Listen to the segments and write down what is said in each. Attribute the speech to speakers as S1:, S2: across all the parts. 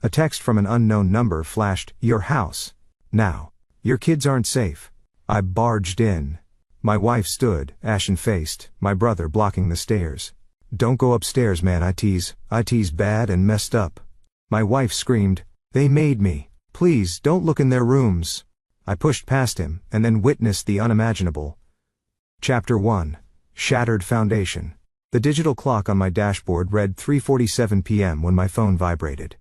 S1: A text from an unknown number flashed, "Your house. Now. Your kids aren't safe." I barged in. My wife stood, ashen-faced, my brother blocking the stairs. "Don't go upstairs, man, I tease bad and messed up." My wife screamed, "They made me. Please, don't look in their rooms." I pushed past him, and then witnessed the unimaginable. Chapter 1. Shattered Foundation. The digital clock on my dashboard read 3:47 p.m. when my phone vibrated.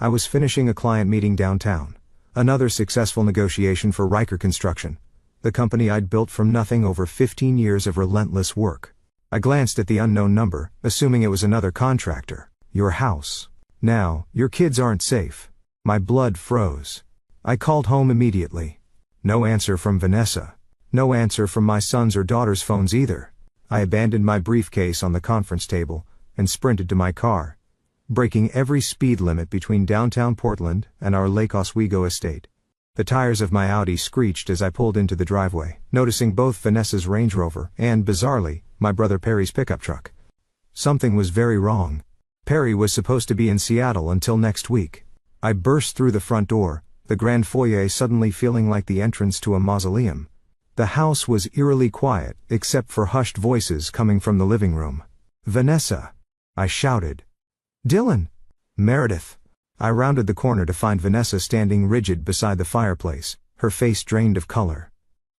S1: I was finishing a client meeting downtown. Another successful negotiation for Riker Construction, the company I'd built from nothing over 15 years of relentless work. I glanced at the unknown number, assuming it was another contractor. "Your house. Now, your kids aren't safe." My blood froze. I called home immediately. No answer from Vanessa. No answer from my son's or daughter's phones either. I abandoned my briefcase on the conference table and sprinted to my car, breaking every speed limit between downtown Portland and our Lake Oswego estate. The tires of my Audi screeched as I pulled into the driveway, noticing both Vanessa's Range Rover and, bizarrely, my brother Perry's pickup truck. Something was very wrong. Perry was supposed to be in Seattle until next week. I burst through the front door, the grand foyer suddenly feeling like the entrance to a mausoleum. The house was eerily quiet, except for hushed voices coming from the living room. "Vanessa!" I shouted. "Dylan!" "Meredith!" I rounded the corner to find Vanessa standing rigid beside the fireplace, her face drained of color.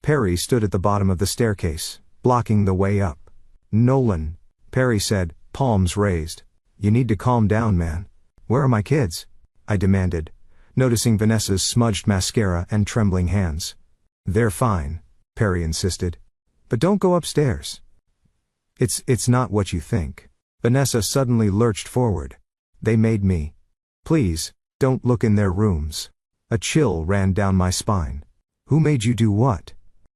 S1: Perry stood at the bottom of the staircase, blocking the way up. "Nolan," Perry said, palms raised. "You need to calm down, man." "Where are my kids?" I demanded, noticing Vanessa's smudged mascara and trembling hands. "They're fine," Perry insisted. "But don't go upstairs." It's not what you think." Vanessa suddenly lurched forward. "They made me. Please, don't look in their rooms." A chill ran down my spine. "Who made you do what?"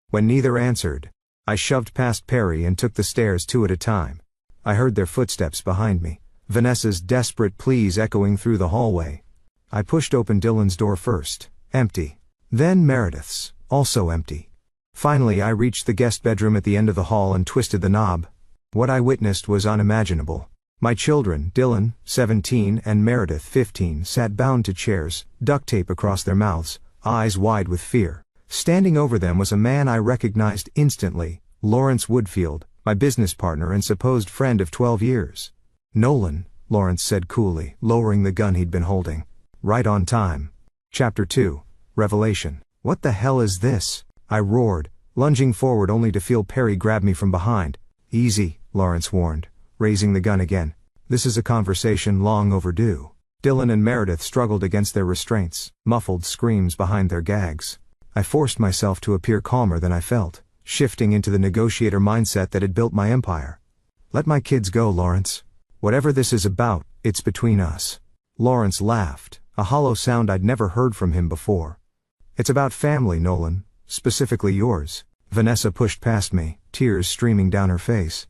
S1: When neither answered, I shoved past Perry and took the stairs 2 at a time. I heard their footsteps behind me, Vanessa's desperate pleas echoing through the hallway. I pushed open Dylan's door first, empty. Then Meredith's, also empty. Finally I reached the guest bedroom at the end of the hall and twisted the knob. What I witnessed was unimaginable. My children, Dylan, 17, and Meredith, 15, sat bound to chairs, duct tape across their mouths, eyes wide with fear. Standing over them was a man I recognized instantly, Lawrence Woodfield, my business partner and supposed friend of 12 years. "Nolan," Lawrence said coolly, lowering the gun he'd been holding. "Right on time." Chapter 2. Revelation. "What the hell is this?" I roared, lunging forward only to feel Perry grab me from behind. "Easy," Lawrence warned, raising the gun again. "This is a conversation long overdue." Dylan and Meredith struggled against their restraints, muffled screams behind their gags. I forced myself to appear calmer than I felt, shifting into the negotiator mindset that had built my empire. "Let my kids go, Lawrence. Whatever this is about, it's between us." Lawrence laughed, a hollow sound I'd never heard from him before. "It's about family, Nolan, specifically yours." Vanessa pushed past me, tears streaming down her face.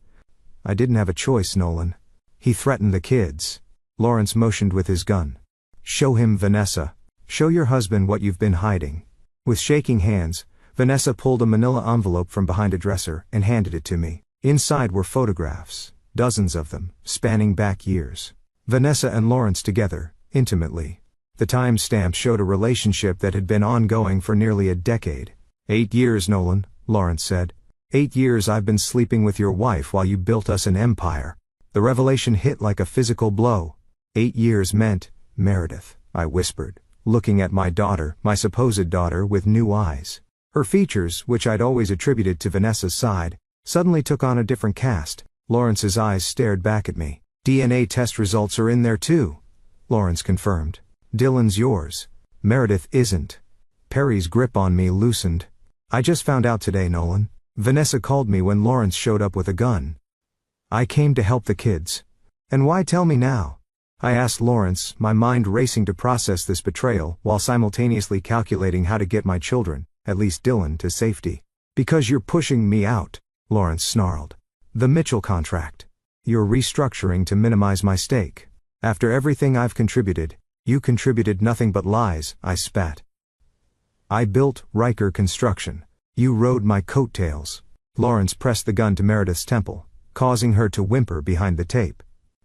S1: "I didn't have a choice, Nolan." He threatened the kids. Lawrence motioned with his gun. "Show him, Vanessa. Show your husband what you've been hiding." With shaking hands, Vanessa pulled a manila envelope from behind a dresser and handed it to me. Inside were photographs, dozens of them, spanning back years. Vanessa and Lawrence together, intimately. The timestamp showed a relationship that had been ongoing for nearly a decade. 8 years, Nolan," Lawrence said. 8 years I've been sleeping with your wife while you built us an empire." The revelation hit like a physical blow. 8 years meant, Meredith, I whispered, looking at my daughter, my supposed daughter, with new eyes. Her features, which I'd always attributed to Vanessa's side, suddenly took on a different cast. Lawrence's eyes stared back at me. "DNA test results are in there too," Lawrence confirmed. "Dylan's yours. Meredith isn't." Perry's grip on me loosened. "I just found out today, Nolan. Vanessa called me when Lawrence showed up with a gun. I came to help the kids." "And why tell me now?" I asked Lawrence, my mind racing to process this betrayal while simultaneously calculating how to get my children, at least Dylan, to safety. "Because you're pushing me out," Lawrence snarled. "The Mitchell contract. You're restructuring to minimize my stake. After everything I've contributed, you contributed nothing but lies," I spat. "I built Riker Construction. You rode my coattails." Lawrence pressed the gun to Meredith's temple, causing her to whimper behind the tape.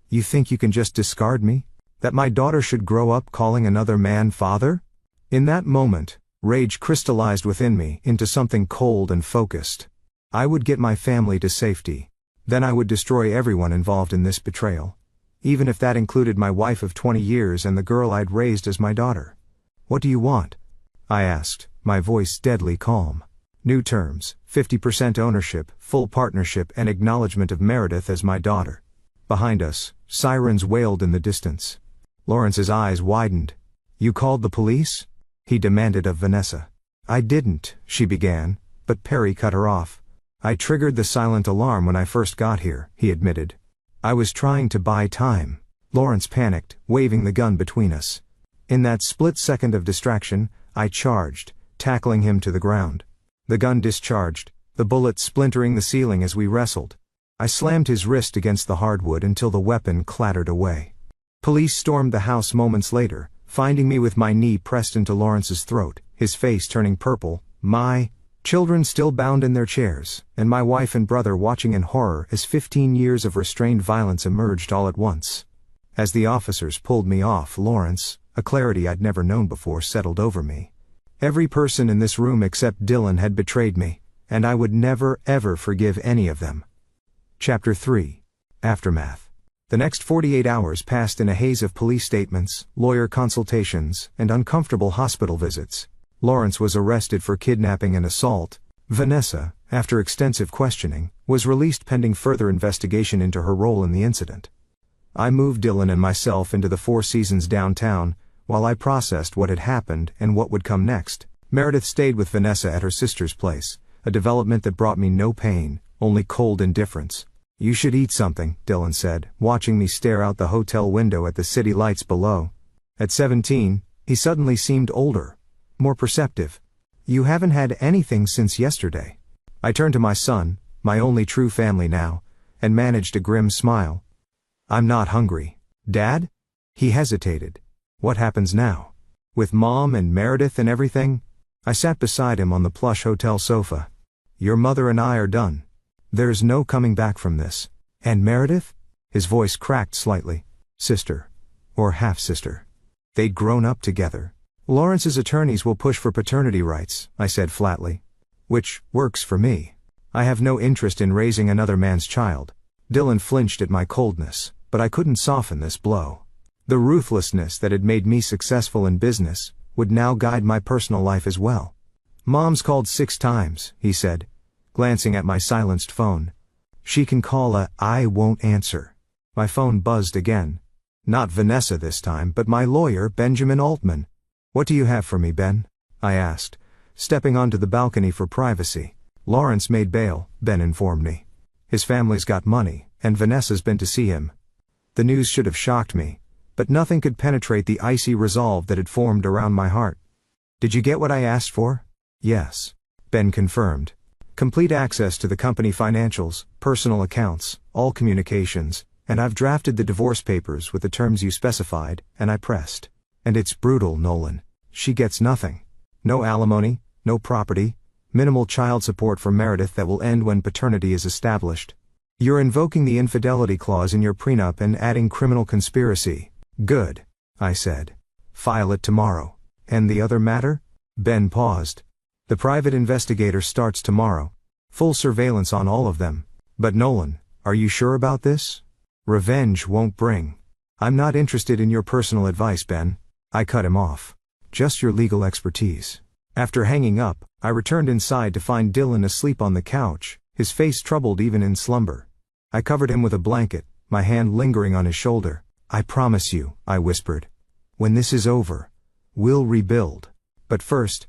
S1: "You think you can just discard me? That my daughter should grow up calling another man father? In that moment, rage crystallized within me into something cold and focused. I would get my family to safety. Then I would destroy everyone involved in this betrayal. Even if that included my wife of 20 years and the girl I'd raised as my daughter. What do you want? I asked, my voice deadly calm. New terms, 50% ownership, full partnership and acknowledgement of Meredith as my daughter. Behind us, sirens wailed in the distance. Lawrence's eyes widened. You called the police? He demanded of Vanessa. I didn't, she began, but Perry cut her off. I triggered the silent alarm when I first got here, he admitted. I was trying to buy time. Lawrence panicked, waving the gun between us. In that split second of distraction, I charged, tackling him to the ground. The gun discharged, the bullet splintering the ceiling as we wrestled. I slammed his wrist against the hardwood until the weapon clattered away. Police stormed the house moments later, finding me with my knee pressed into Lawrence's throat, his face turning purple, my children still bound in their chairs, and my wife and brother watching in horror as 15 years of restrained violence emerged all at once. As the officers pulled me off Lawrence, a clarity I'd never known before settled over me. Every person in this room except Dylan had betrayed me, and I would never ever forgive any of them. Chapter 3. Aftermath. The next 48 hours passed in a haze of police statements, lawyer consultations, and uncomfortable hospital visits. Lawrence was arrested for kidnapping and assault. Vanessa, after extensive questioning, was released pending further investigation into her role in the incident. I moved Dylan and myself into the Four Seasons downtown, while I processed what had happened and what would come next. Meredith stayed with Vanessa at her sister's place, a development that brought me no pain, only cold indifference. You should eat something, Dylan said, watching me stare out the hotel window at the city lights below. At 17, he suddenly seemed older, more perceptive. You haven't had anything since yesterday. I turned to my son, my only true family now, and managed a grim smile. I'm not hungry. Dad? He hesitated. What happens now? With Mom and Meredith and everything? I sat beside him on the plush hotel sofa. Your mother and I are done. There's no coming back from this. And Meredith? His voice cracked slightly. Sister. Or half-sister. They'd grown up together. Lawrence's attorneys will push for paternity rights, I said flatly. Which works for me. I have no interest in raising another man's child. Dylan flinched at my coldness, but I couldn't soften this blow. The ruthlessness that had made me successful in business would now guide my personal life as well. Mom's called 6 times, he said, glancing at my silenced phone. She can call I won't answer. My phone buzzed again. Not Vanessa this time, but my lawyer, Benjamin Altman. What do you have for me, Ben? I asked, stepping onto the balcony for privacy. Lawrence made bail, Ben informed me. His family's got money, and Vanessa's been to see him. The news should have shocked me, but nothing could penetrate the icy resolve that had formed around my heart. Did you get what I asked for? Yes. Ben confirmed. Complete access to the company financials, personal accounts, all communications, and I've drafted the divorce papers with the terms you specified, and I pressed. And it's brutal, Nolan. She gets nothing. No alimony, no property, minimal child support for Meredith that will end when paternity is established. You're invoking the infidelity clause in your prenup and adding criminal conspiracy. Good, I said. File it tomorrow. And the other matter? Ben paused. The private investigator starts tomorrow. Full surveillance on all of them. But Nolan, are you sure about this? Revenge won't bring. I'm not interested in your personal advice, Ben. I cut him off. Just your legal expertise. After hanging up, I returned inside to find Dylan asleep on the couch, his face troubled even in slumber. I covered him with a blanket, my hand lingering on his shoulder. I promise you, I whispered. When this is over, we'll rebuild. But first,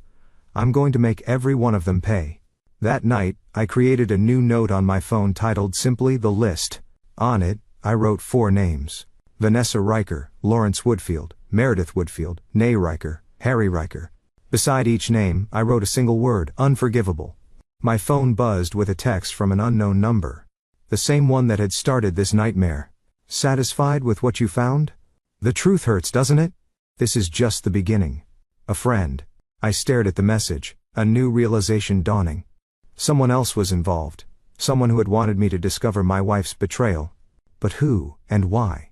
S1: I'm going to make every one of them pay. That night, I created a new note on my phone titled simply The List. On it, I wrote 4 names. Vanessa Riker, Lawrence Woodfield, Meredith Woodfield, Nay Riker, Harry Riker. Beside each name, I wrote a single word, unforgivable. My phone buzzed with a text from an unknown number. The same one that had started this nightmare. Satisfied with what you found? The truth hurts, doesn't it? This is just the beginning. A friend. I stared at the message, a new realization dawning. Someone else was involved. Someone who had wanted me to discover my wife's betrayal. But who, and why?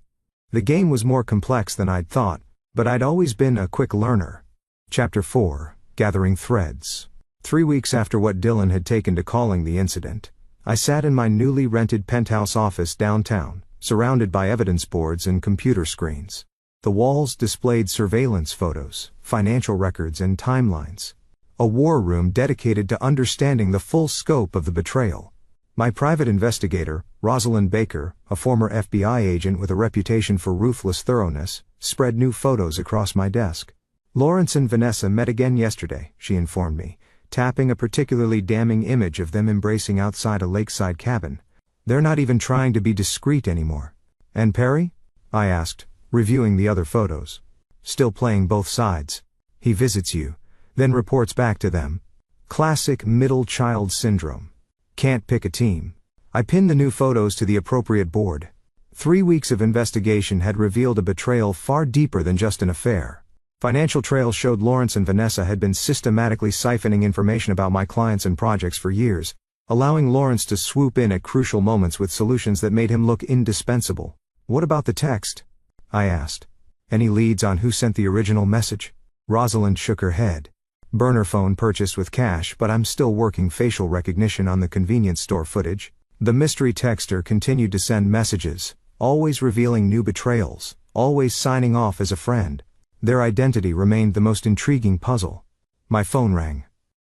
S1: The game was more complex than I'd thought, but I'd always been a quick learner. Chapter 4, Gathering Threads. 3 weeks after what Dylan had taken to calling the incident, I sat in my newly rented penthouse office downtown, surrounded by evidence boards and computer screens. The walls displayed surveillance photos, financial records and timelines. A war room dedicated to understanding the full scope of the betrayal. My private investigator, Rosalind Baker, a former FBI agent with a reputation for ruthless thoroughness, spread new photos across my desk. Lawrence and Vanessa met again yesterday, she informed me, tapping a particularly damning image of them embracing outside a lakeside cabin. They're not even trying to be discreet anymore. And Perry? I asked, reviewing the other photos. Still playing both sides. He visits you, then reports back to them. Classic middle child syndrome. Can't pick a team. I pinned the new photos to the appropriate board. 3 weeks of investigation had revealed a betrayal far deeper than just an affair. Financial trails showed Lawrence and Vanessa had been systematically siphoning information about my clients and projects for years, allowing Lawrence to swoop in at crucial moments with solutions that made him look indispensable. What about the text? I asked. Any leads on who sent the original message? Rosalind shook her head. Burner phone purchased with cash, but I'm still working facial recognition on the convenience store footage. The mystery texter continued to send messages, always revealing new betrayals, always signing off as a friend. Their identity remained the most intriguing puzzle. My phone rang.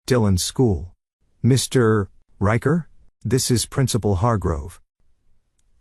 S1: Dylan's school. Mr. Riker? This is Principal Hargrove.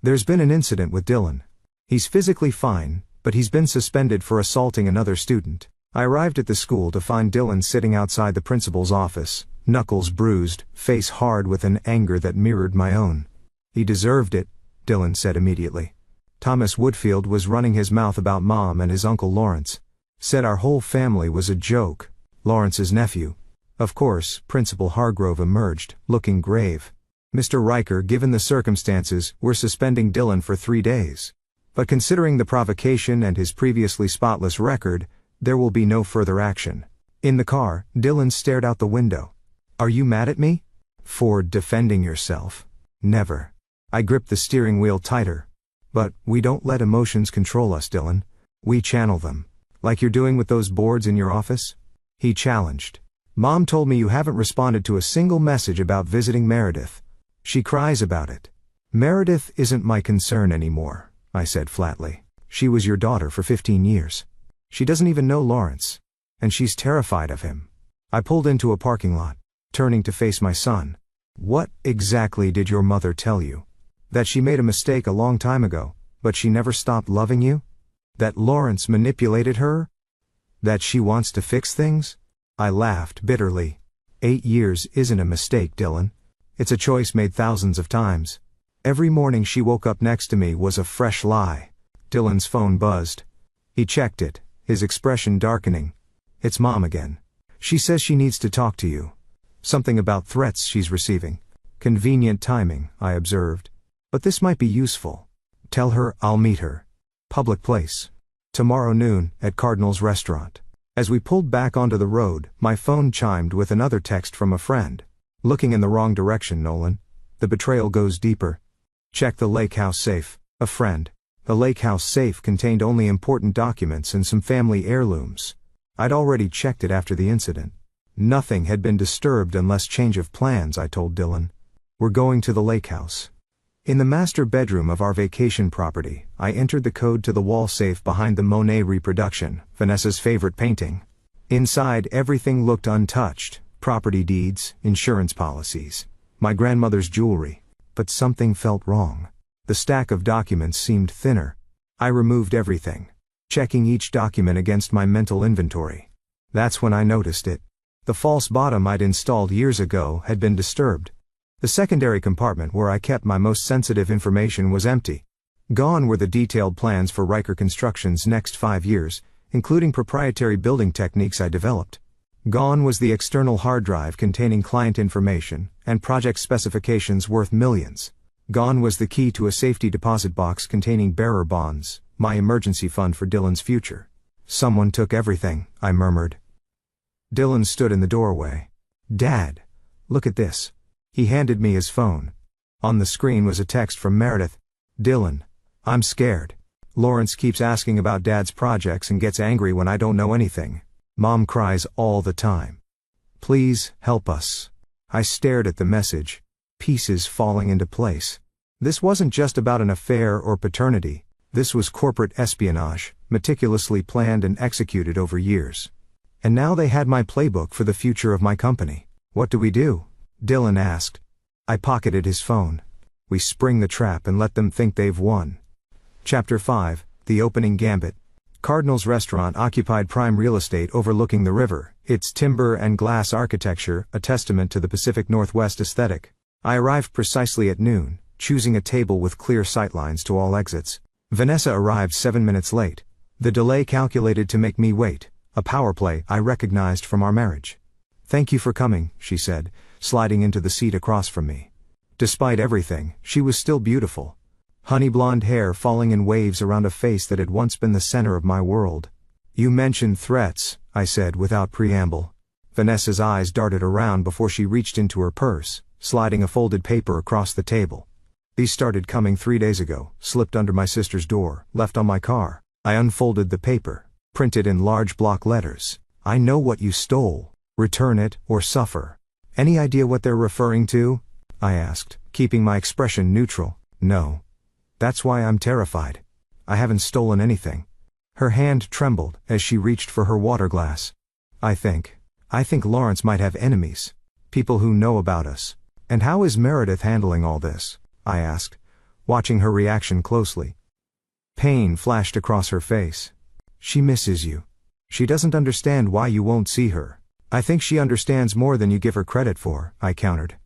S1: There's been an incident with Dylan. He's physically fine, but he's been suspended for assaulting another student. I arrived at the school to find Dylan sitting outside the principal's office, knuckles bruised, face hard with an anger that mirrored my own. He deserved it, Dylan said immediately. Thomas Woodfield was running his mouth about Mom and his uncle Lawrence. Said our whole family was a joke. Lawrence's nephew. Of course, Principal Hargrove emerged, looking grave. Mr. Riker, given the circumstances, we're suspending Dylan for 3 days. But considering the provocation and his previously spotless record, there will be no further action. In the car, Dylan stared out the window. Are you mad at me? For defending yourself? Never. I gripped the steering wheel tighter. But we don't let emotions control us, Dylan. We channel them. Like you're doing with those boards in your office? He challenged. Mom told me you haven't responded to a single message about visiting Meredith. She cries about it. Meredith isn't my concern anymore, I said flatly. She was your daughter for 15 years. She doesn't even know Lawrence. And she's terrified of him. I pulled into a parking lot, turning to face my son. What exactly did your mother tell you? That she made a mistake a long time ago, but she never stopped loving you? That Lawrence manipulated her? That she wants to fix things? I laughed bitterly. 8 years isn't a mistake, Dylan. It's a choice made thousands of times. Every morning she woke up next to me was a fresh lie. Dylan's phone buzzed. He checked it, his expression darkening. It's Mom again. She says she needs to talk to you. Something about threats she's receiving. Convenient timing, I observed. But this might be useful. Tell her I'll meet her. Public place. Tomorrow noon, at Cardinal's restaurant. As we pulled back onto the road, my phone chimed with another text from a friend. Looking in the wrong direction, Nolan. The betrayal goes deeper. Check the lake house safe. A friend. The lake house safe contained only important documents and some family heirlooms. I'd already checked it after the incident. Nothing had been disturbed unless change of plans, I told Dylan. We're going to the lake house. In the master bedroom of our vacation property, I entered the code to the wall safe behind the Monet reproduction, Vanessa's favorite painting. Inside, everything looked untouched. Property deeds, insurance policies, my grandmother's jewelry. But something felt wrong. The stack of documents seemed thinner. I removed everything, checking each document against my mental inventory. That's when I noticed it. The false bottom I'd installed years ago had been disturbed. The secondary compartment where I kept my most sensitive information was empty. Gone were the detailed plans for Riker Construction's next 5 years, including proprietary building techniques I developed. Gone was the external hard drive containing client information and project specifications worth millions. Gone was the key to a safety deposit box containing bearer bonds, my emergency fund for Dylan's future. Someone took everything, I murmured. Dylan stood in the doorway. Dad, look at this. He handed me his phone. On the screen was a text from Meredith. Dylan, I'm scared. Lawrence keeps asking about Dad's projects and gets angry when I don't know anything. Mom cries all the time. Please, help us. I stared at the message, pieces falling into place. This wasn't just about an affair or paternity, this was corporate espionage, meticulously planned and executed over years. And now they had my playbook for the future of my company. What do we do? Dylan asked. I pocketed his phone. We spring the trap and let them think they've won. Chapter 5, The Opening Gambit. Cardinal's restaurant occupied prime real estate overlooking the river, its timber and glass architecture a testament to the Pacific Northwest aesthetic. I arrived precisely at noon, choosing a table with clear sightlines to all exits. Vanessa arrived 7 minutes late. The delay calculated to make me wait, a power play I recognized from our marriage. Thank you for coming, she said, sliding into the seat across from me. Despite everything, she was still beautiful. Honey blonde hair falling in waves around a face that had once been the center of my world. You mentioned threats, I said without preamble. Vanessa's eyes darted around before she reached into her purse, sliding a folded paper across the table. These started coming 3 days ago, slipped under my sister's door, left on my car. I unfolded the paper, printed in large block letters. I know what you stole. Return it, or suffer. Any idea what they're referring to? I asked, keeping my expression neutral. No. That's why I'm terrified. I haven't stolen anything. Her hand trembled as she reached for her water glass. I think Lawrence might have enemies. People who know about us. And how is Meredith handling all this? I asked, watching her reaction closely. Pain flashed across her face. She misses you. She doesn't understand why you won't see her. I think she understands more than you give her credit for, I countered.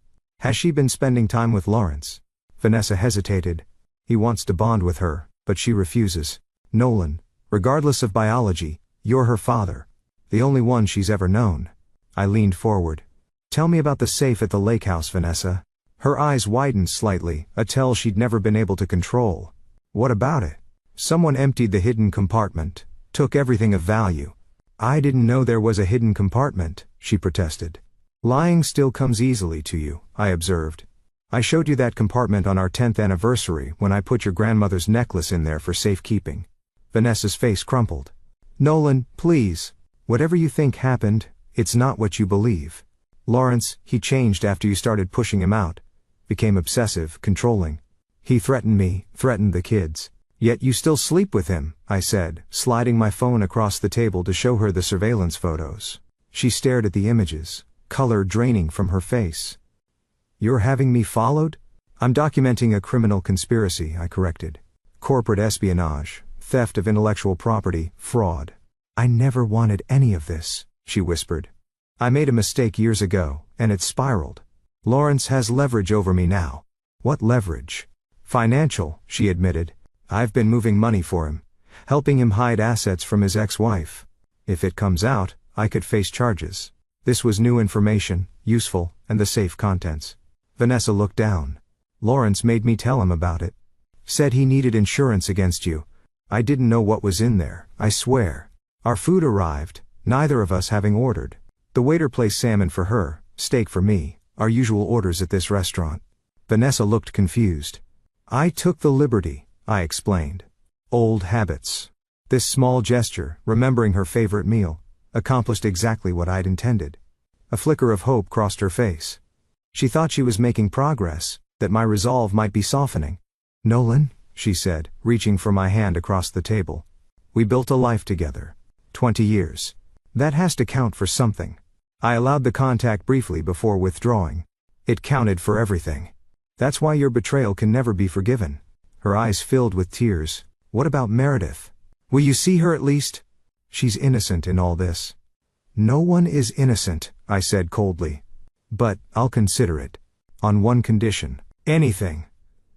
S1: Has she been spending time with Lawrence? Vanessa hesitated. He wants to bond with her, but she refuses. Nolan, regardless of biology, you're her father. The only one she's ever known. I leaned forward. Tell me about the safe at the lake house, Vanessa. Her eyes widened slightly, a tell she'd never been able to control. What about it? Someone emptied the hidden compartment, took everything of value. I didn't know there was a hidden compartment, she protested. Lying still comes easily to you, I observed. I showed you that compartment on our 10th anniversary when I put your grandmother's necklace in there for safekeeping. Vanessa's face crumpled. Nolan, please. Whatever you think happened, it's not what you believe. Lawrence, he changed after you started pushing him out. Became obsessive, controlling. He threatened me, threatened the kids. Yet you still sleep with him, I said, sliding my phone across the table to show her the surveillance photos. She stared at the images, color draining from her face. You're having me followed? I'm documenting a criminal conspiracy, I corrected. Corporate espionage, theft of intellectual property, fraud. I never wanted any of this, she whispered. I made a mistake years ago, and it spiraled. Lawrence has leverage over me now. What leverage? Financial, she admitted. I've been moving money for him, helping him hide assets from his ex-wife. If it comes out, I could face charges. This was new information, useful, and the safe contents. Vanessa looked down. Lawrence made me tell him about it. Said he needed insurance against you. I didn't know what was in there, I swear. Our food arrived, neither of us having ordered. The waiter placed salmon for her, steak for me, our usual orders at this restaurant. Vanessa looked confused. I took the liberty, I explained. Old habits. This small gesture, remembering her favorite meal, accomplished exactly what I'd intended. A flicker of hope crossed her face. She thought she was making progress, that my resolve might be softening. Nolan, she said, reaching for my hand across the table. We built a life together. 20 years. That has to count for something. I allowed the contact briefly before withdrawing. It counted for everything. That's why your betrayal can never be forgiven. Her eyes filled with tears. What about Meredith? Will you see her at least? She's innocent in all this. No one is innocent, I said coldly. But, I'll consider it. On one condition. Anything.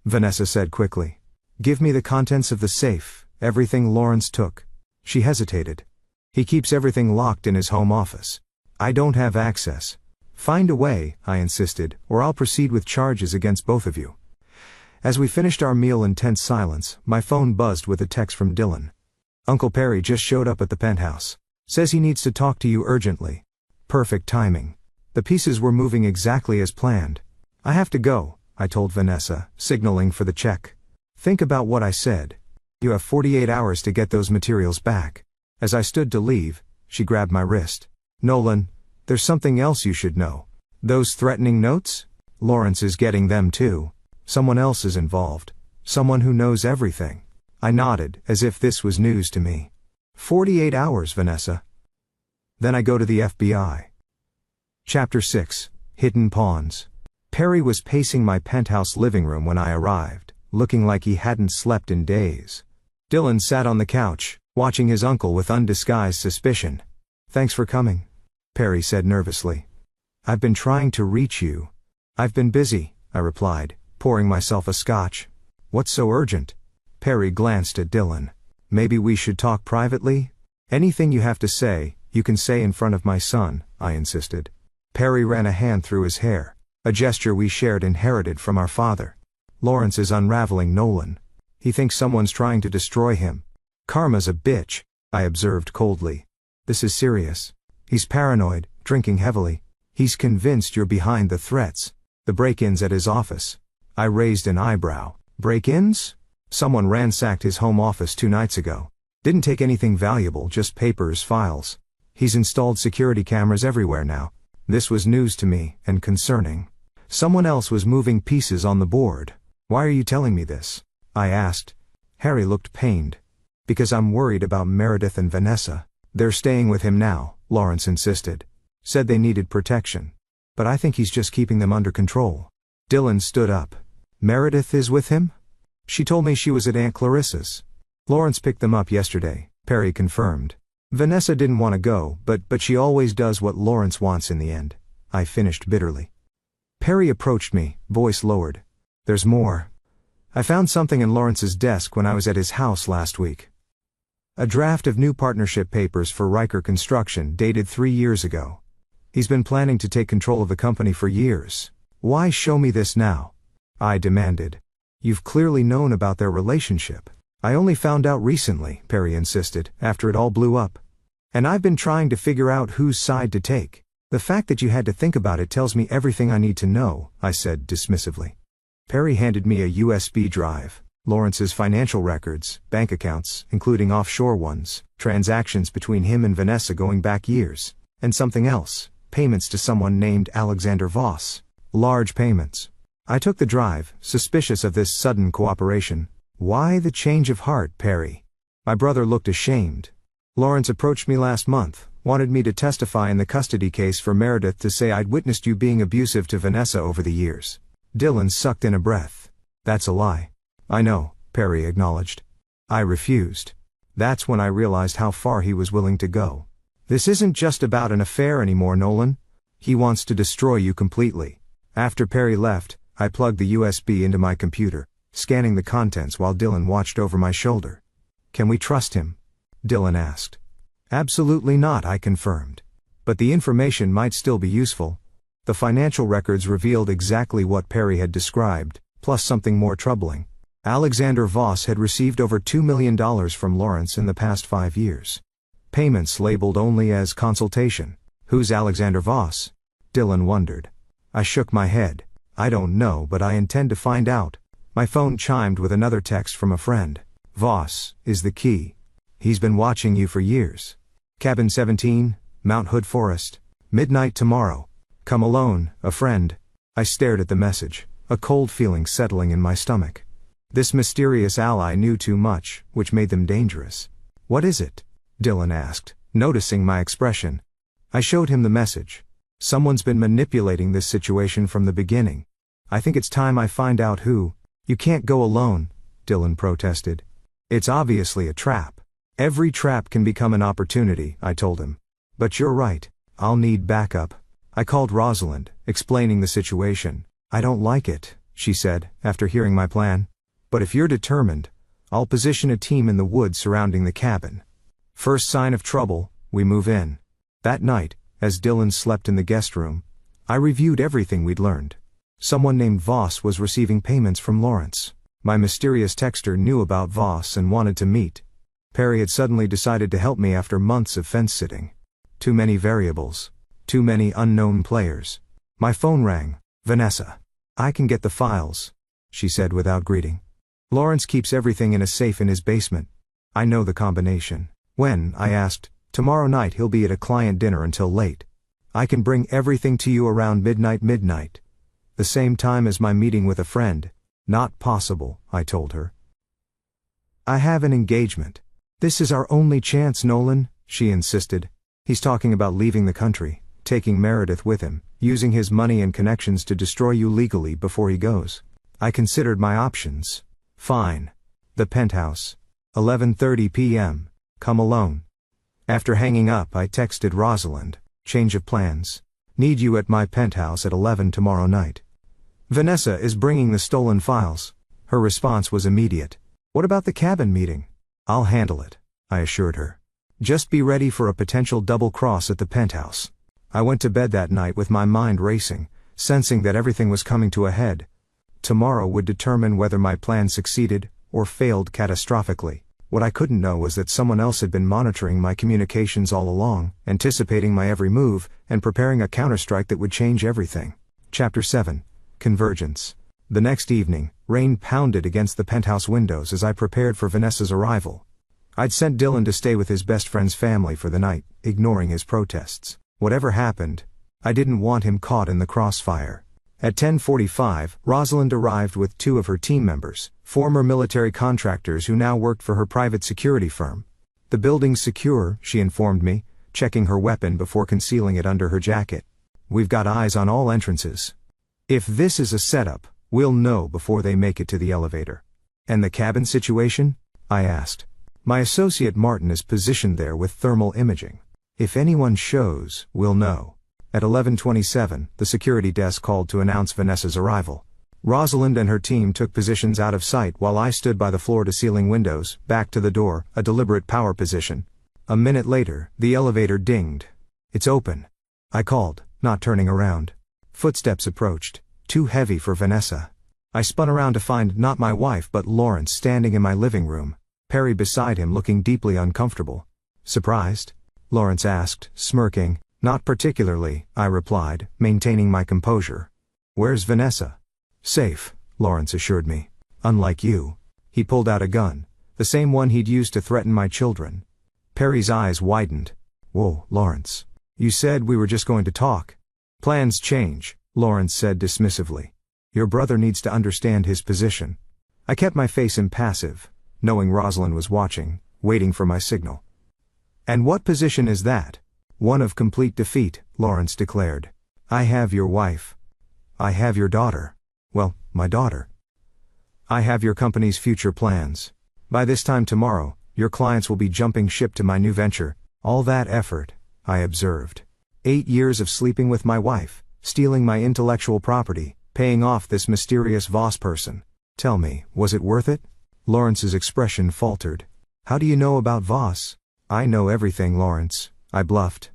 S1: Vanessa said quickly. Give me the contents of the safe, everything Lawrence took. She hesitated. He keeps everything locked in his home office. I don't have access. Find a way, I insisted, or I'll proceed with charges against both of you. As we finished our meal in tense silence, my phone buzzed with a text from Dylan. Uncle Perry just showed up at the penthouse. Says he needs to talk to you urgently. Perfect timing. The pieces were moving exactly as planned. I have to go, I told Vanessa, signaling for the check. Think about what I said. You have 48 hours to get those materials back. As I stood to leave, she grabbed my wrist. Nolan, there's something else you should know. Those threatening notes? Lawrence is getting them too. Someone else is involved. Someone who knows everything. I nodded, as if this was news to me. 48 hours, Vanessa. Then I go to the FBI. Chapter 6, Hidden Pawns. Perry was pacing my penthouse living room when I arrived, looking like he hadn't slept in days. Dylan sat on the couch, watching his uncle with undisguised suspicion. Thanks for coming, Perry said nervously. I've been trying to reach you. I've been busy, I replied, pouring myself a scotch. What's so urgent? Perry glanced at Dylan. Maybe we should talk privately? Anything you have to say, you can say in front of my son, I insisted. Perry ran a hand through his hair, a gesture we shared inherited from our father. Lawrence is unraveling Nolan. He thinks someone's trying to destroy him. Karma's a bitch, I observed coldly. This is serious. He's paranoid, drinking heavily. He's convinced you're behind the threats. The break-ins at his office. I raised an eyebrow. Break-ins? Someone ransacked his home office 2 nights ago. Didn't take anything valuable, just papers, files. He's installed security cameras everywhere now. This was news to me, and concerning. Someone else was moving pieces on the board. Why are you telling me this? I asked. Harry looked pained. Because I'm worried about Meredith and Vanessa. They're staying with him now, Lawrence insisted. Said they needed protection. But I think he's just keeping them under control. Dylan stood up. Meredith is with him? She told me she was at Aunt Clarissa's. Lawrence picked them up yesterday, Perry confirmed. Vanessa didn't want to go, but she always does what Lawrence wants in the end. I finished bitterly. Perry approached me, voice lowered. There's more. I found something in Lawrence's desk when I was at his house last week. A draft of new partnership papers for Riker Construction dated 3 years ago. He's been planning to take control of the company for years. Why show me this now? I demanded. You've clearly known about their relationship. I only found out recently, Perry insisted, after it all blew up. And I've been trying to figure out whose side to take. The fact that you had to think about it tells me everything I need to know, I said dismissively. Perry handed me a USB drive. Lawrence's financial records, bank accounts, including offshore ones, transactions between him and Vanessa going back years, and something else, payments to someone named Alexander Voss. Large payments. I took the drive, suspicious of this sudden cooperation. Why the change of heart, Perry? My brother looked ashamed. Lawrence approached me last month, wanted me to testify in the custody case for Meredith to say I'd witnessed you being abusive to Vanessa over the years. Dylan sucked in a breath. That's a lie. I know, Perry acknowledged. I refused. That's when I realized how far he was willing to go. This isn't just about an affair anymore, Nolan. He wants to destroy you completely. After Perry left, I plugged the USB into my computer, scanning the contents while Dylan watched over my shoulder. Can we trust him? Dylan asked. Absolutely not, I confirmed. But the information might still be useful. The financial records revealed exactly what Perry had described, plus something more troubling. Alexander Voss had received over $2 million from Lawrence in the past 5 years. Payments labeled only as consultation. Who's Alexander Voss? Dylan wondered. I shook my head. I don't know, but I intend to find out. My phone chimed with another text from a friend. Voss is the key. He's been watching you for years. Cabin 17, Mount Hood Forest. Midnight tomorrow. Come alone, a friend. I stared at the message, a cold feeling settling in my stomach. This mysterious ally knew too much, which made them dangerous. What is it? Dylan asked, noticing my expression. I showed him the message. Someone's been manipulating this situation from the beginning. I think it's time I find out who. You can't go alone, Dylan protested. It's obviously a trap. Every trap can become an opportunity, I told him. But you're right, I'll need backup. I called Rosalind, explaining the situation. I don't like it, she said, after hearing my plan. But if you're determined, I'll position a team in the woods surrounding the cabin. First sign of trouble, we move in. That night, as Dylan slept in the guest room, I reviewed everything we'd learned. Someone named Voss was receiving payments from Lawrence. My mysterious texter knew about Voss and wanted to meet. Perry had suddenly decided to help me after months of fence-sitting. Too many variables. Too many unknown players. My phone rang. Vanessa. I can get the files, she said without greeting. Lawrence keeps everything in a safe in his basement. I know the combination. When, I asked, tomorrow night he'll be at a client dinner until late. I can bring everything to you around midnight. The same time as my meeting with a friend. Not possible, I told her. I have an engagement. This is our only chance, Nolan, she insisted. He's talking about leaving the country, taking Meredith with him, using his money and connections to destroy you legally before he goes. I considered my options. Fine. The penthouse. 11:30 p.m. Come alone. After hanging up, I texted Rosalind. Change of plans. Need you at my penthouse at 11 tomorrow night. Vanessa is bringing the stolen files. Her response was immediate. What about the cabin meeting? I'll handle it, I assured her. Just be ready for a potential double cross at the penthouse. I went to bed that night with my mind racing, sensing that everything was coming to a head. Tomorrow would determine whether my plan succeeded or failed catastrophically. What I couldn't know was that someone else had been monitoring my communications all along, anticipating my every move, and preparing a counterstrike that would change everything. Chapter 7. Convergence. The next evening, rain pounded against the penthouse windows as I prepared for Vanessa's arrival. I'd sent Dylan to stay with his best friend's family for the night, ignoring his protests. Whatever happened, I didn't want him caught in the crossfire. At 10:45, Rosalind arrived with two of her team members, former military contractors who now worked for her private security firm. The building's secure, she informed me, checking her weapon before concealing it under her jacket. We've got eyes on all entrances. If this is a setup, we'll know before they make it to the elevator. And the cabin situation? I asked. My associate Martin is positioned there with thermal imaging. If anyone shows, we'll know. At 11:27, the security desk called to announce Vanessa's arrival. Rosalind and her team took positions out of sight while I stood by the floor-to-ceiling windows, back to the door, a deliberate power position. A minute later, the elevator dinged. It's open. I called, not turning around. Footsteps approached, too heavy for Vanessa. I spun around to find not my wife but Lawrence standing in my living room, Perry beside him looking deeply uncomfortable. Surprised? Lawrence asked, smirking. Not particularly, I replied, maintaining my composure. Where's Vanessa? Safe, Lawrence assured me. Unlike you. He pulled out a gun, the same one he'd used to threaten my children. Perry's eyes widened. Whoa, Lawrence. You said we were just going to talk. Plans change, Lawrence said dismissively. Your brother needs to understand his position. I kept my face impassive, knowing Rosalind was watching, waiting for my signal. And what position is that? One of complete defeat, Lawrence declared. I have your wife. I have your daughter. Well, my daughter. I have your company's future plans. By this time tomorrow, your clients will be jumping ship to my new venture. All that effort, I observed. 8 years of sleeping with my wife, stealing my intellectual property, paying off this mysterious Voss person. Tell me, was it worth it? Lawrence's expression faltered. How do you know about Voss? I know everything, Lawrence, I bluffed.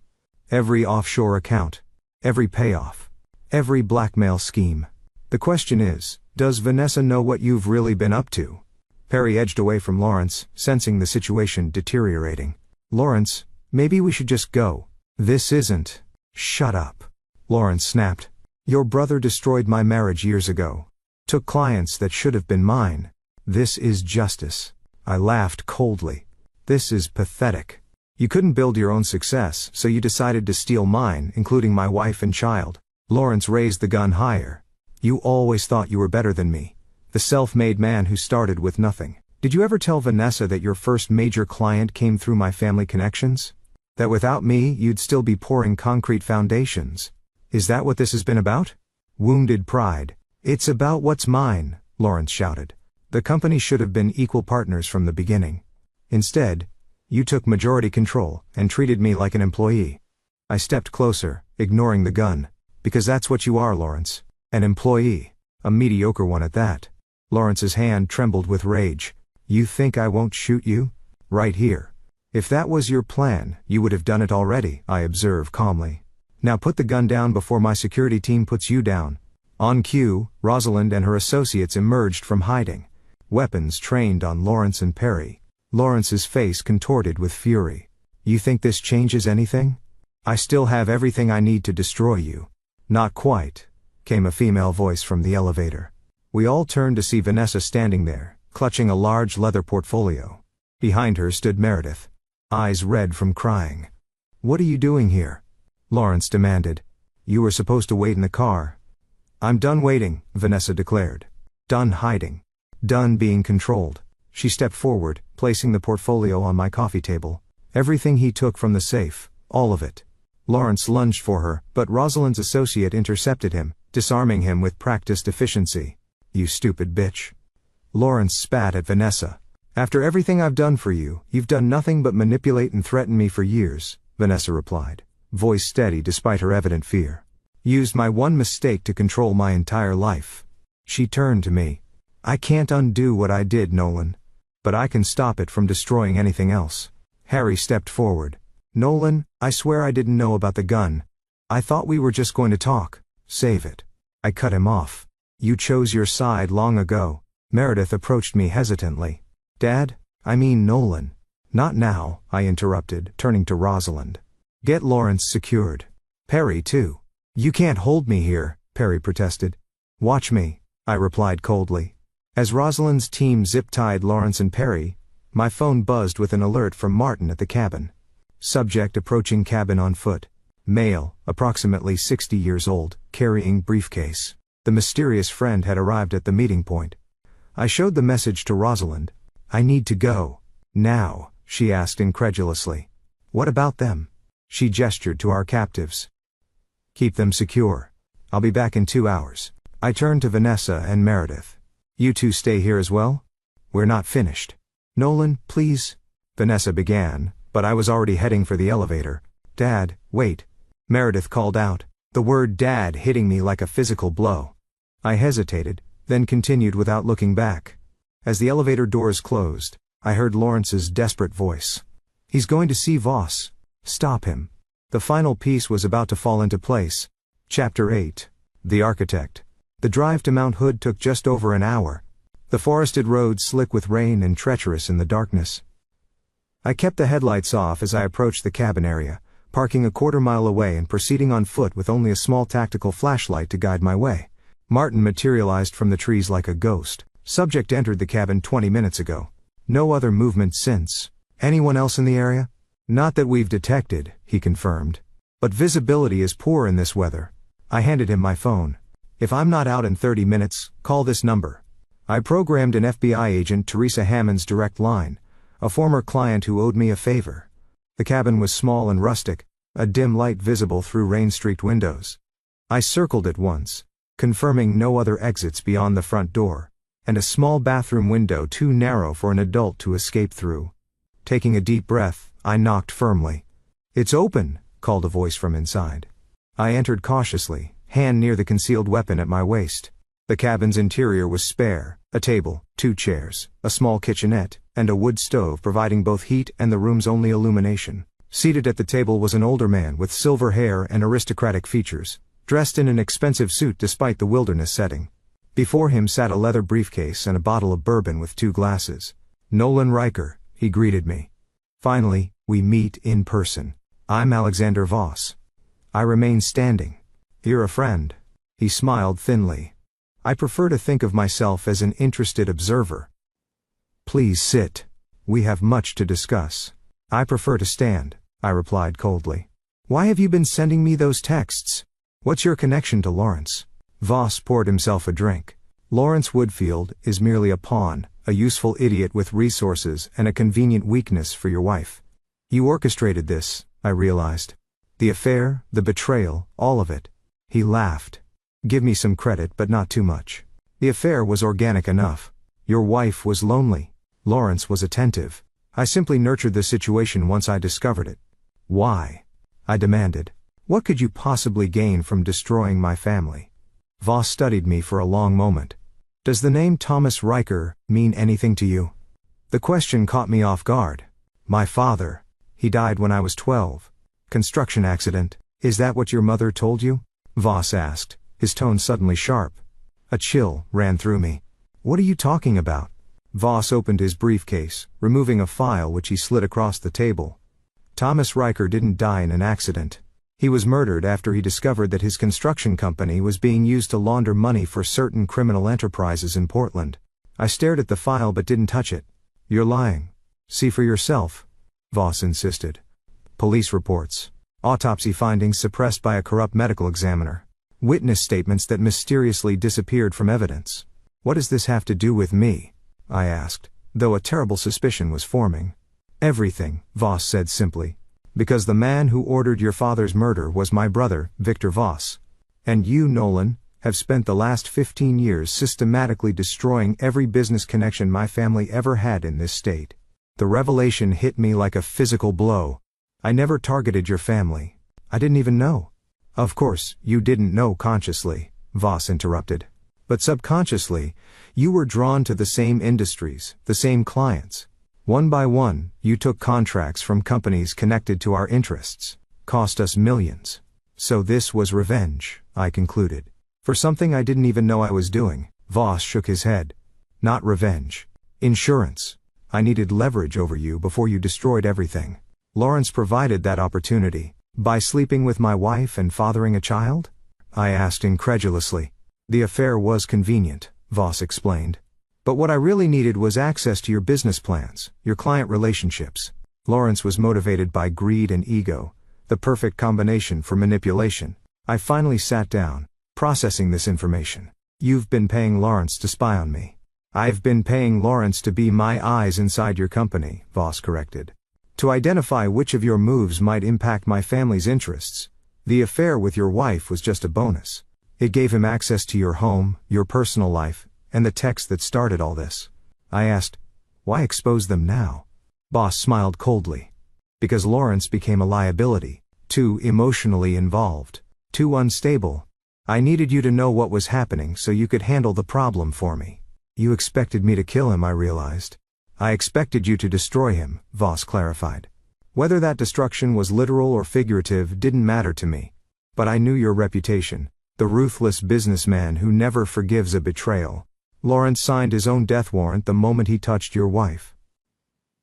S1: Every offshore account. Every payoff. Every blackmail scheme. The question is, does Vanessa know what you've really been up to? Perry edged away from Lawrence, sensing the situation deteriorating. Lawrence, maybe we should just go. This isn't. Shut up. Lawrence snapped. Your brother destroyed my marriage years ago. Took clients that should have been mine. This is justice. I laughed coldly. This is pathetic. You couldn't build your own success, so you decided to steal mine, including my wife and child. Lawrence raised the gun higher. You always thought you were better than me. The self-made man who started with nothing. Did you ever tell Vanessa that your first major client came through my family connections? That without me, you'd still be pouring concrete foundations? Is that what this has been about? Wounded pride. It's about what's mine, Lawrence shouted. The company should have been equal partners from the beginning. Instead, you took majority control and treated me like an employee. I stepped closer, ignoring the gun. Because that's what you are, Lawrence. An employee. A mediocre one at that. Lawrence's hand trembled with rage. You think I won't shoot you? Right here. If that was your plan, you would have done it already, I observed calmly. Now put the gun down before my security team puts you down. On cue, Rosalind and her associates emerged from hiding. Weapons trained on Lawrence and Perry. Lawrence's face contorted with fury. You think this changes anything? I still have everything I need to destroy you. Not quite, came a female voice from the elevator. We all turned to see Vanessa standing there, clutching a large leather portfolio. Behind her stood Meredith, eyes red from crying. "What are you doing here?" Lawrence demanded. "You were supposed to wait in the car." "I'm done waiting," Vanessa declared. "Done hiding. Done being controlled." She stepped forward, placing the portfolio on my coffee table. Everything he took from the safe, all of it. Lawrence lunged for her, but Rosalind's associate intercepted him, disarming him with practiced efficiency. "You stupid bitch." Lawrence spat at Vanessa. "After everything I've done for you, you've done nothing but manipulate and threaten me for years," Vanessa replied, voice steady despite her evident fear. "Used my one mistake to control my entire life." She turned to me. "I can't undo what I did, Nolan. But I can stop it from destroying anything else." Harry stepped forward. "Nolan, I swear I didn't know about the gun. I thought we were just going to talk. Save it." I cut him off. "You chose your side long ago." Meredith approached me hesitantly. "Dad, I mean Nolan." "Not now," I interrupted, turning to Rosalind. "Get Lawrence secured. Perry too." "You can't hold me here," Perry protested. "Watch me," I replied coldly. As Rosalind's team zip-tied Lawrence and Perry, my phone buzzed with an alert from Martin at the cabin. Subject approaching cabin on foot. Male, approximately 60 years old, carrying briefcase. The mysterious friend had arrived at the meeting point. I showed the message to Rosalind. "I need to go. Now," she asked incredulously. "What about them?" She gestured to our captives. "Keep them secure. I'll be back in 2 hours." I turned to Vanessa and Meredith. "You two stay here as well? We're not finished." "Nolan, please," Vanessa began, but I was already heading for the elevator. "Dad, wait." Meredith called out, the word "dad" hitting me like a physical blow. I hesitated, then continued without looking back. As the elevator doors closed, I heard Lawrence's desperate voice. "He's going to see Voss. Stop him." The final piece was about to fall into place. Chapter 8. The Architect. The drive to Mount Hood took just over an hour. The forested road slick with rain and treacherous in the darkness. I kept the headlights off as I approached the cabin area, parking a quarter-mile away and proceeding on foot with only a small tactical flashlight to guide my way. Martin materialized from the trees like a ghost. Subject entered the cabin 20 minutes ago. No other movement since. "Anyone else in the area?" "Not that we've detected," he confirmed. "But visibility is poor in this weather." I handed him my phone. "If I'm not out in 30 minutes, call this number." I programmed an FBI agent, Teresa Hammond's direct line, a former client who owed me a favor. The cabin was small and rustic, a dim light visible through rain-streaked windows. I circled it once, confirming no other exits beyond the front door, and a small bathroom window too narrow for an adult to escape through. Taking a deep breath, I knocked firmly. "It's open," called a voice from inside. I entered cautiously, hand near the concealed weapon at my waist. The cabin's interior was spare, a table, 2 chairs, a small kitchenette, and a wood stove providing both heat and the room's only illumination. Seated at the table was an older man with silver hair and aristocratic features, dressed in an expensive suit despite the wilderness setting. Before him sat a leather briefcase and a bottle of bourbon with 2 glasses. "Nolan Riker," he greeted me. "Finally, we meet in person. I'm Alexander Voss." I remained standing. "You're a friend." He smiled thinly. "I prefer to think of myself as an interested observer." "Please sit. We have much to discuss." "I prefer to stand," I replied coldly. "Why have you been sending me those texts? What's your connection to Lawrence?" Voss poured himself a drink. "Lawrence Woodfield is merely a pawn, a useful idiot with resources and a convenient weakness for your wife. You orchestrated this," I realized. "The affair, the betrayal, all of it." He laughed. "Give me some credit, but not too much. The affair was organic enough. Your wife was lonely. Lawrence was attentive. I simply nurtured the situation once I discovered it." "Why?" I demanded. "What could you possibly gain from destroying my family?" Voss studied me for a long moment. "Does the name Thomas Riker mean anything to you?" The question caught me off guard. "My father. He died when I was 12. Construction accident. Is that what your mother told you?" Voss asked, his tone suddenly sharp. A chill ran through me. "What are you talking about?" Voss opened his briefcase, removing a file which he slid across the table. "Thomas Riker didn't die in an accident. He was murdered after he discovered that his construction company was being used to launder money for certain criminal enterprises in Portland." I stared at the file but didn't touch it. You're lying. See for yourself, Voss insisted. Police reports. Autopsy findings suppressed by a corrupt medical examiner. Witness statements that mysteriously disappeared from evidence. What does this have to do with me? I asked, though a terrible suspicion was forming. Everything, Voss said simply. Because the man who ordered your father's murder was my brother, Victor Voss. And you, Nolan, have spent the last 15 years systematically destroying every business connection my family ever had in this state. The revelation hit me like a physical blow. I never targeted your family. I didn't even know. Of course, you didn't know consciously, Voss interrupted. But subconsciously, you were drawn to the same industries, the same clients. One by one, you took contracts from companies connected to our interests. Cost us millions. So this was revenge, I concluded. For something I didn't even know I was doing. Voss shook his head. Not revenge. Insurance. I needed leverage over you before you destroyed everything. Lawrence provided that opportunity. By sleeping with my wife and fathering a child? I asked incredulously. The affair was convenient, Voss explained. But what I really needed was access to your business plans, your client relationships. Lawrence was motivated by greed and ego, the perfect combination for manipulation. I finally sat down, processing this information. You've been paying Lawrence to spy on me. I've been paying Lawrence to be my eyes inside your company, Voss corrected. To identify which of your moves might impact my family's interests. The affair with your wife was just a bonus. It gave him access to your home, your personal life, and the text that started all this. I asked, why expose them now? Voss smiled coldly. Because Lawrence became a liability, too emotionally involved, too unstable. I needed you to know what was happening so you could handle the problem for me. You expected me to kill him, I realized. I expected you to destroy him, Voss clarified. Whether that destruction was literal or figurative didn't matter to me. But I knew your reputation, the ruthless businessman who never forgives a betrayal. Lawrence signed his own death warrant the moment he touched your wife.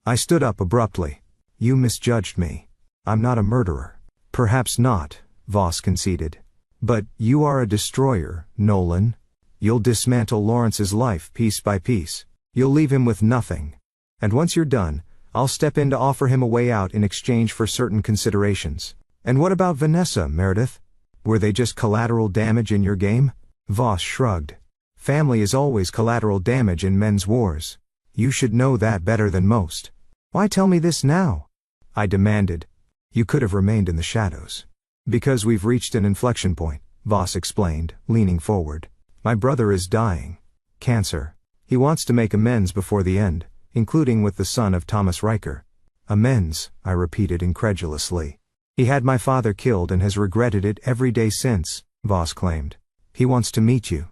S1: I stood up abruptly. You misjudged me. I'm not a murderer. Perhaps not, Voss conceded. But you are a destroyer, Nolan. You'll dismantle Lawrence's life piece by piece. You'll leave him with nothing. And once you're done, I'll step in to offer him a way out in exchange for certain considerations. And what about Vanessa, Meredith? Were they just collateral damage in your game? Voss shrugged. Family is always collateral damage in men's wars. You should know that better than most. Why tell me this now? I demanded. You could have remained in the shadows. Because we've reached an inflection point, Voss explained, leaning forward. My brother is dying. Cancer. He wants to make amends before the end, including with the son of Thomas Riker. Amends, I repeated incredulously. He had my father killed and has regretted it every day since, Voss claimed. He wants to meet you.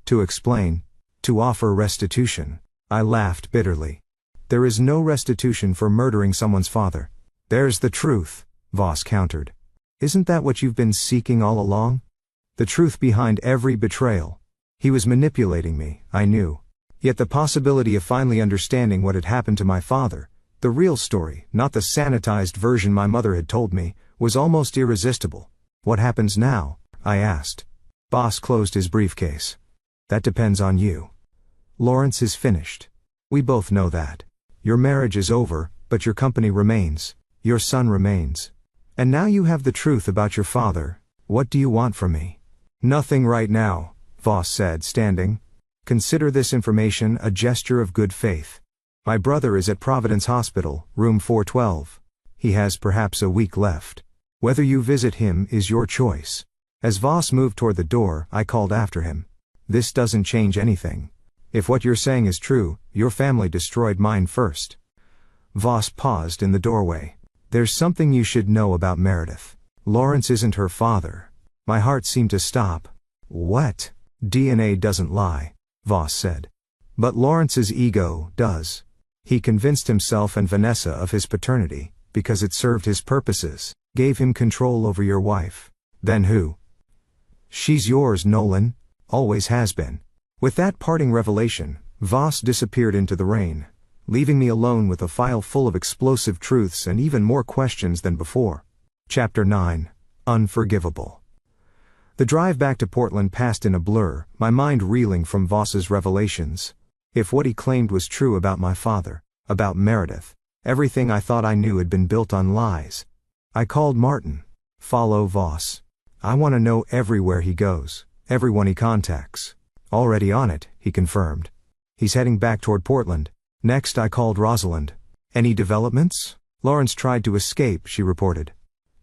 S1: To explain. To offer restitution. I laughed bitterly. There is no restitution for murdering someone's father. There's the truth, Voss countered. Isn't that what you've been seeking all along? The truth behind every betrayal. He was manipulating me, I knew. Yet the possibility of finally understanding what had happened to my father, the real story, not the sanitized version my mother had told me, was almost irresistible. What happens now? I asked. Voss closed his briefcase. That depends on you. Lawrence is finished. We both know that. Your marriage is over, but your company remains. Your son remains. And now you have the truth about your father. What do you want from me? Nothing right now, Voss said, standing. Consider this information a gesture of good faith. My brother is at Providence Hospital, room 412. He has perhaps a week left. Whether you visit him is your choice. As Voss moved toward the door, I called after him. This doesn't change anything. If what you're saying is true, your family destroyed mine first. Voss paused in the doorway. There's something you should know about Meredith. Lawrence isn't her father. My heart seemed to stop. What? DNA doesn't lie, Voss said. But Lawrence's ego does. He convinced himself and Vanessa of his paternity, because it served his purposes, gave him control over your wife. Then who? She's yours, Nolan. Always has been. With that parting revelation, Voss disappeared into the rain, leaving me alone with a file full of explosive truths and even more questions than before. Chapter 9. Unforgivable. The drive back to Portland passed in a blur, my mind reeling from Voss's revelations. If what he claimed was true about my father, about Meredith, everything I thought I knew had been built on lies. I called Martin. Follow Voss. I want to know everywhere he goes, everyone he contacts. Already on it, he confirmed. He's heading back toward Portland. Next I called Rosalind. Any developments? Lawrence tried to escape, she reported.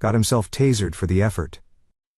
S1: Got himself tasered for the effort.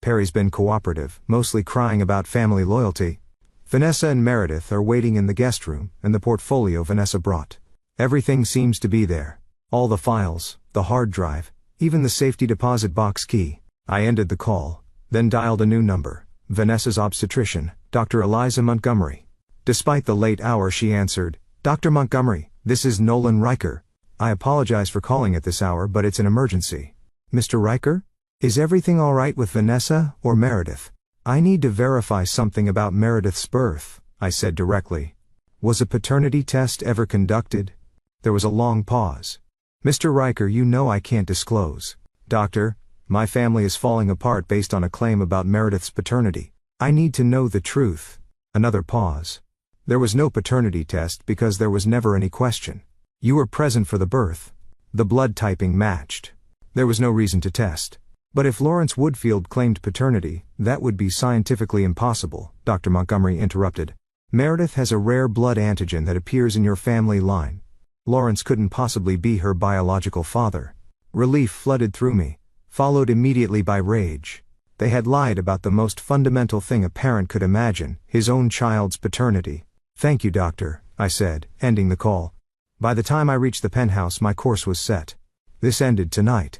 S1: Perry's been cooperative, mostly crying about family loyalty. Vanessa and Meredith are waiting in the guest room, and the portfolio Vanessa brought. Everything seems to be there. All the files, the hard drive, even the safety deposit box key. I ended the call, then dialed a new number. Vanessa's obstetrician, Dr. Eliza Montgomery. Despite the late hour she answered, Dr. Montgomery, this is Nolan Riker. I apologize for calling at this hour but it's an emergency. Mr. Riker? Is everything alright with Vanessa or Meredith? I need to verify something about Meredith's birth, I said directly. Was a paternity test ever conducted? There was a long pause. Mr. Riker, you know I can't disclose. Doctor, my family is falling apart based on a claim about Meredith's paternity. I need to know the truth. Another pause. There was no paternity test because there was never any question. You were present for the birth. The blood typing matched. There was no reason to test. But if Lawrence Woodfield claimed paternity, that would be scientifically impossible, Dr. Montgomery interrupted. Meredith has a rare blood antigen that appears in your family line. Lawrence couldn't possibly be her biological father. Relief flooded through me, followed immediately by rage. They had lied about the most fundamental thing a parent could imagine, his own child's paternity. Thank you, doctor, I said, ending the call. By the time I reached the penthouse my course was set. This ended tonight.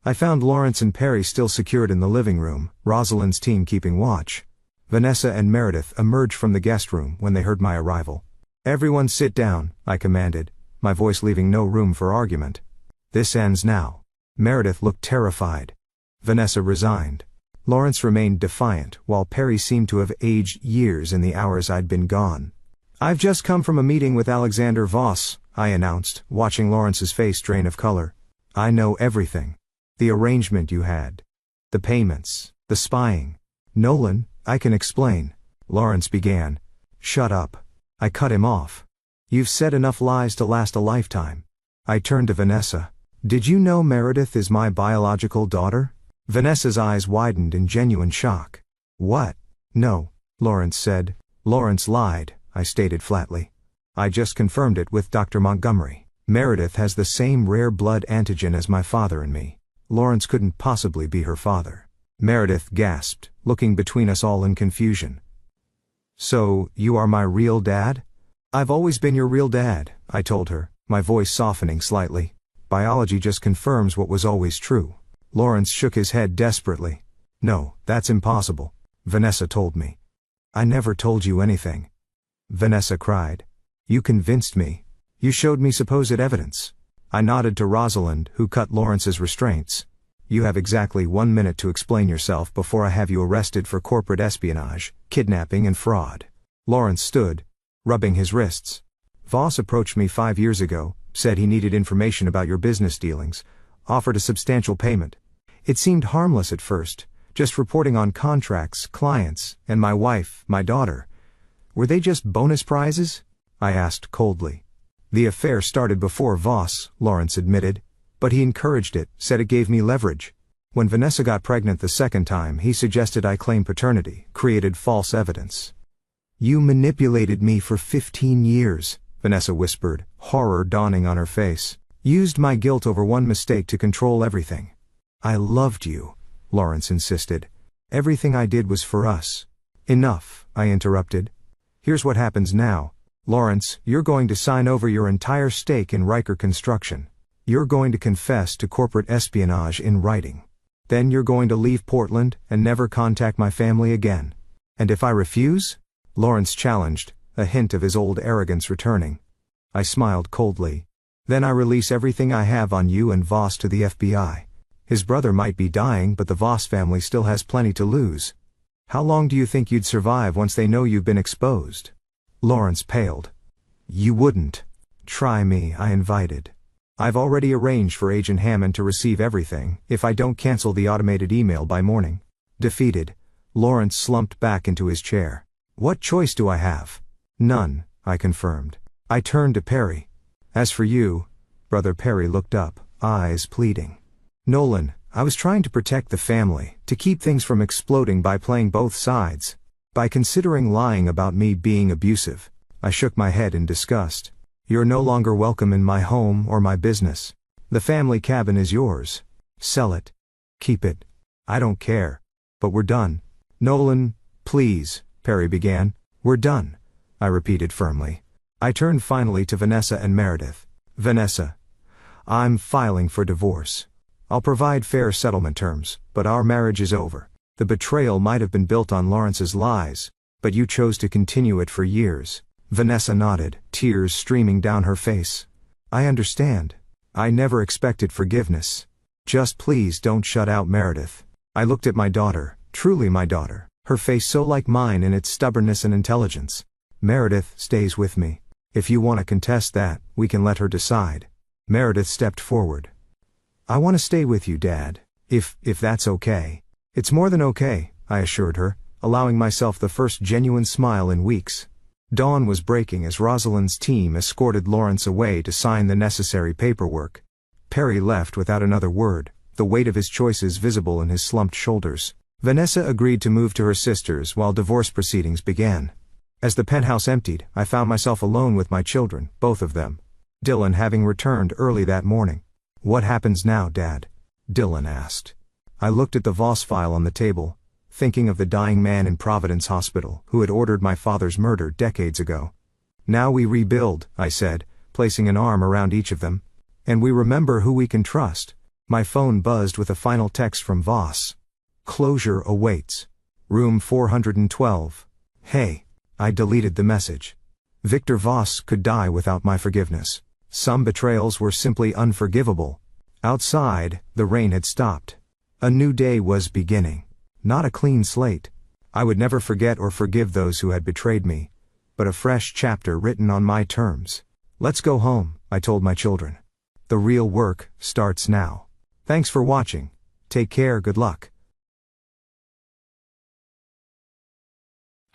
S1: I found Lawrence and Perry still secured in the living room, Rosalind's team keeping watch. Vanessa and Meredith emerged from the guest room when they heard my arrival. Everyone sit down, I commanded, my voice leaving no room for argument. This ends now. Meredith looked terrified. Vanessa resigned. Lawrence remained defiant, while Perry seemed to have aged years in the hours I'd been gone. I've just come from a meeting with Alexander Voss, I announced, watching Lawrence's face drain of color. I know everything. The arrangement you had. The payments. The spying. Nolan, I can explain. Lawrence began. Shut up. I cut him off. You've said enough lies to last a lifetime. I turned to Vanessa. Did you know Meredith is my biological daughter? Vanessa's eyes widened in genuine shock. What? No, Lawrence said. Lawrence lied, I stated flatly. I just confirmed it with Dr. Montgomery. Meredith has the same rare blood antigen as my father and me. Lawrence couldn't possibly be her father. Meredith gasped, looking between us all in confusion. So, you are my real dad? I've always been your real dad, I told her, my voice softening slightly. Biology just confirms what was always true. Lawrence shook his head desperately. No, that's impossible, Vanessa told me. I never told you anything. Vanessa cried. You convinced me. You showed me supposed evidence. I nodded to Rosalind, who cut Lawrence's restraints. You have exactly 1 minute to explain yourself before I have you arrested for corporate espionage, kidnapping and fraud. Lawrence stood, rubbing his wrists. Voss approached me 5 years ago, said he needed information about your business dealings, offered a substantial payment. It seemed harmless at first, just reporting on contracts, clients, and my wife, my daughter. Were they just bonus prizes? I asked coldly. The affair started before Voss, Lawrence admitted, but he encouraged it, said it gave me leverage. When Vanessa got pregnant the second time, he suggested I claim paternity, created false evidence. You manipulated me for 15 years, Vanessa whispered, horror dawning on her face. Used my guilt over one mistake to control everything. I loved you, Lawrence insisted. Everything I did was for us. Enough, I interrupted. Here's what happens now. Lawrence, you're going to sign over your entire stake in Riker Construction. You're going to confess to corporate espionage in writing. Then you're going to leave Portland and never contact my family again. And if I refuse? Lawrence challenged, a hint of his old arrogance returning. I smiled coldly. Then I release everything I have on you and Voss to the FBI. His brother might be dying, but the Voss family still has plenty to lose. How long do you think you'd survive once they know you've been exposed? Lawrence paled. You wouldn't. Try me, I invited. I've already arranged for Agent Hammond to receive everything, if I don't cancel the automated email by morning. Defeated, Lawrence slumped back into his chair. What choice do I have? None, I confirmed. I turned to Perry. As for you, Brother Perry looked up, eyes pleading. Nolan, I was trying to protect the family, to keep things from exploding by playing both sides. By considering lying about me being abusive. I shook my head in disgust. You're no longer welcome in my home or my business. The family cabin is yours. Sell it. Keep it. I don't care. But we're done. Nolan, please, Perry began. We're done, I repeated firmly. I turned finally to Vanessa and Meredith. Vanessa, I'm filing for divorce. I'll provide fair settlement terms, but our marriage is over. The betrayal might have been built on Lawrence's lies, but you chose to continue it for years. Vanessa nodded, tears streaming down her face. I understand. I never expected forgiveness. Just please don't shut out Meredith. I looked at my daughter, truly my daughter, her face so like mine in its stubbornness and intelligence. Meredith stays with me. If you want to contest that, we can let her decide. Meredith stepped forward. I want to stay with you, Dad. If that's okay. It's more than okay, I assured her, allowing myself the first genuine smile in weeks. Dawn was breaking as Rosalind's team escorted Lawrence away to sign the necessary paperwork. Perry left without another word, the weight of his choices visible in his slumped shoulders. Vanessa agreed to move to her sister's while divorce proceedings began. As the penthouse emptied, I found myself alone with my children, both of them. Dylan having returned early that morning. What happens now, Dad? Dylan asked. I looked at the Voss file on the table, thinking of the dying man in Providence Hospital who had ordered my father's murder decades ago. Now we rebuild, I said, placing an arm around each of them. And we remember who we can trust. My phone buzzed with a final text from Voss. Closure awaits. Room 412. Hey. I deleted the message. Victor Voss could die without my forgiveness. Some betrayals were simply unforgivable. Outside, the rain had stopped. A new day was beginning. Not a clean slate. I would never forget or forgive those who had betrayed me. But a fresh chapter written on my terms. Let's go home, I told my children. The real work starts now. Thanks for watching. Take care, good luck.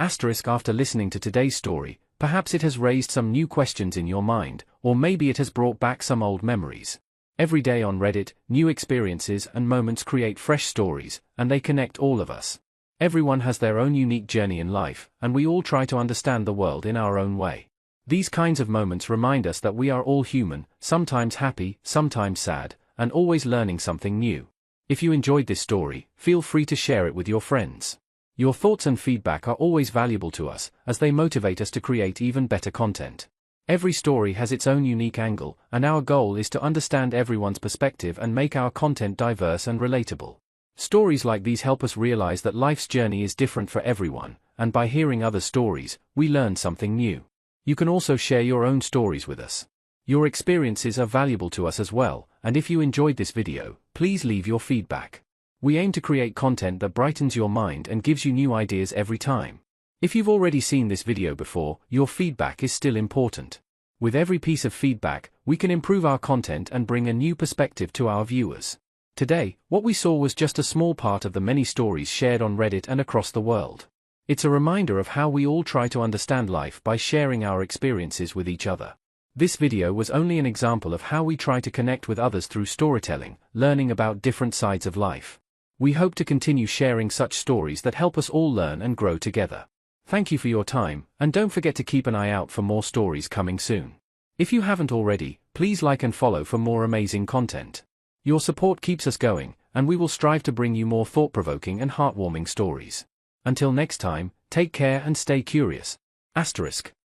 S2: After listening to today's story, perhaps it has raised some new questions in your mind, or maybe it has brought back some old memories. Every day on Reddit, new experiences and moments create fresh stories, and they connect all of us. Everyone has their own unique journey in life, and we all try to understand the world in our own way. These kinds of moments remind us that we are all human, sometimes happy, sometimes sad, and always learning something new. If you enjoyed this story, feel free to share it with your friends. Your thoughts and feedback are always valuable to us, as they motivate us to create even better content. Every story has its own unique angle, and our goal is to understand everyone's perspective and make our content diverse and relatable. Stories like these help us realize that life's journey is different for everyone, and by hearing other stories, we learn something new. You can also share your own stories with us. Your experiences are valuable to us as well, and if you enjoyed this video, please leave your feedback. We aim to create content that brightens your mind and gives you new ideas every time. If you've already seen this video before, your feedback is still important. With every piece of feedback, we can improve our content and bring a new perspective to our viewers. Today, what we saw was just a small part of the many stories shared on Reddit and across the world. It's a reminder of how we all try to understand life by sharing our experiences with each other. This video was only an example of how we try to connect with others through storytelling, learning about different sides of life. We hope to continue sharing such stories that help us all learn and grow together. Thank you for your time, and don't forget to keep an eye out for more stories coming soon. If you haven't already, please like and follow for more amazing content. Your support keeps us going, and we will strive to bring you more thought-provoking and heartwarming stories. Until next time, take care and stay curious. *.